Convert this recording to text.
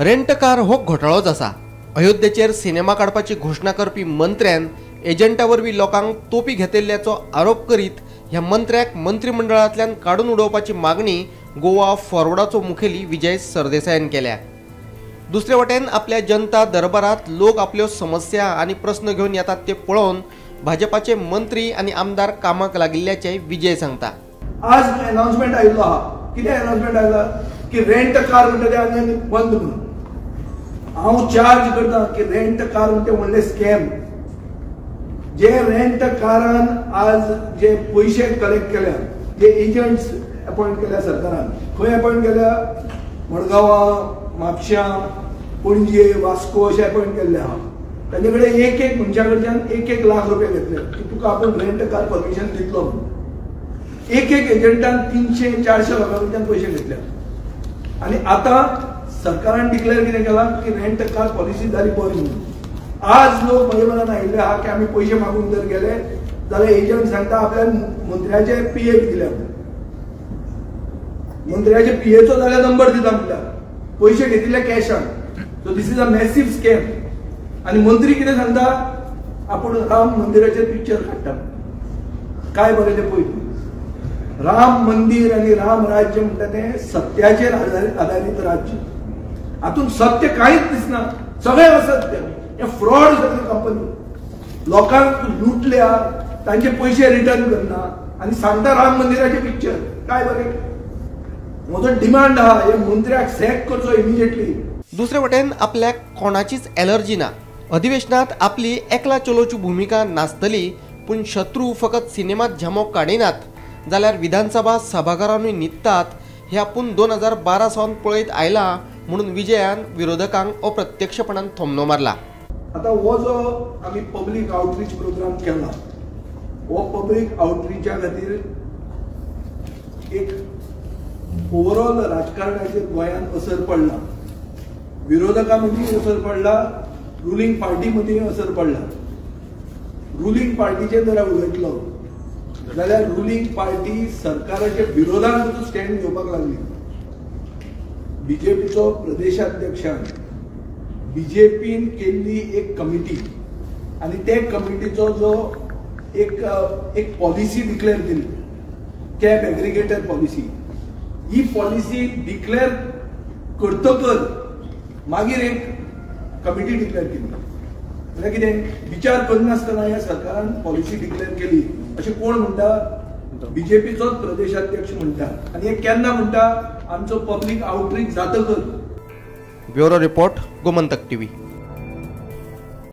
Rent car हो घोटाळोच आसा। अयोध्येचेर cinema काडपाची घोषणा करपी मंत्र्यान एजंटावरवी लोकांक तोपी घेतिल्ल्याचो आरोप करीत ह्या मंत्र्याक मंत्रिमंडळांतल्यान काडून उडोवपाची मागणी गोवा फॉरवर्डाचो मुखेली विजय सरदेसायान केल्या। दुसरे वटेन आपल्या जनता दरबारात लोक आपल्यो समस्या आनी प्रश्न घेवन येतात ते पळोवन भाजपाचे मंत्री आनी आमदार कामाक लागिल्ल्याचे विजय सांगता। आज अनाउन्समेंट आयिल्लो आहा। कितें अनाउन्समेंट आयला की रेंट कार म्हणटा ते आनी बंद म्हणून। हांव चार्ज करता की रेंट कार म्हणटा व्हडले स्कॅम। जे रेंट कारान आज जे पैसे कलेक्ट केल्या, जे एजंट्स अपॉइंट केल्या सरकारान, खंय अपॉइंट केल्या? मडगांवां, म्हापशां, पणजे, वास्को अशे अपॉइंट केल्ले आहा। ताजे कडेन एक मनशा कडच्यान 1-1 लाख रुपया घेतले की तुका आपूण रेंट कार परमिशन दितलो म्हणून। एक एजंटान 300-400 लाखा कडच्यान पैसे घेतले। आनी आतां सरकारान डिक्लेअर कितें केलां की रेंट कार पॉलिसी जाली बरी म्हणून। आज लोक म्हजे मनान आयिल्ले आहा की आमी पैसे मागून जर गेले जाल्यार एजंट सांगता आपल्या मंत्र्याचे पीएक दिल्या, मंत्र्याचे पीएचो जाल्यार नंबर दिता म्हणटा, पैसे घेतिल्ले कॅशान। So this is a massive scam. आनी मंत्री कितें सांगता? आपूण राम मंदिराचे पिक्चर काडटा। काय बरें तें पळय। राम मंदिर आनी राम राज्य म्हणटा तें सत्याचेर आधारीत राज्य। हातूंत सत्य कांयच दिसना, सगळें असत्य। हे फ्रॉड सगळी कंपनी लोकांक लुटल्या, तांचे पैसे रिटर्न करना आनी सांगता राम मंदिराचे पिक्चर। काय बरें। म्हजो डिमांड आहा हे मंत्र्याक सॅक करचो इमिजिएटली। दुसरे वटेन आपल्याक कोणाचीच एलर्जी ना। अधिवेशनात आपली एकला चलोवची भूमिका नासतली, पूण शत्रू फकत सिनेमात झमो काडिनात जाल्यार विधानसभा सभाघरांनूय न्हिदतात हे आपूण 2012 सावन पळयत आयला म्हणून विजयान विरोधकांक अप्रत्यक्षपणान थोमणो मारला। आता हो जो आमी पब्लीक आउटरीच प्रोग्राम केला, हो पब्लीक आउटरीचा खातीर एक ओवरऑल राजकारणाचेर गोंयांत असर पडला, विरोधकां मदीं असर पडला, रुलींग पार्टी मदीं असर पडला। रुलींग पार्टीचेर जर उलयतलो जाल्यार रुलींग पार्टी सरकाराच्या विरोधांत स्टँड घेवपाक लागली। बीजेपीचो प्रदेशाध्यक्षान बीजेपीन केल्ली एक कमिटी आनी ते कमिटीचो जो एक पॉलिसी डिक्लेअर केली, कॅब एग्रिगेटर पॉलिसी, ही पॉलिसी डिक्लेअर करतकच मागीर एक कमिटी डिक्लेअर केली। म्हणजे कितें विचार करनासतना ह्या सरकारान पॉलिसी डिक्लेअर केली अशें कोण म्हणटा? बीजेपीचोच प्रदेशाध्यक्ष म्हणटा। आनी हे केन्ना म्हणटा? आमचो पब्लीक आउटरीच जातकच। Bureau report, Gomantak TV.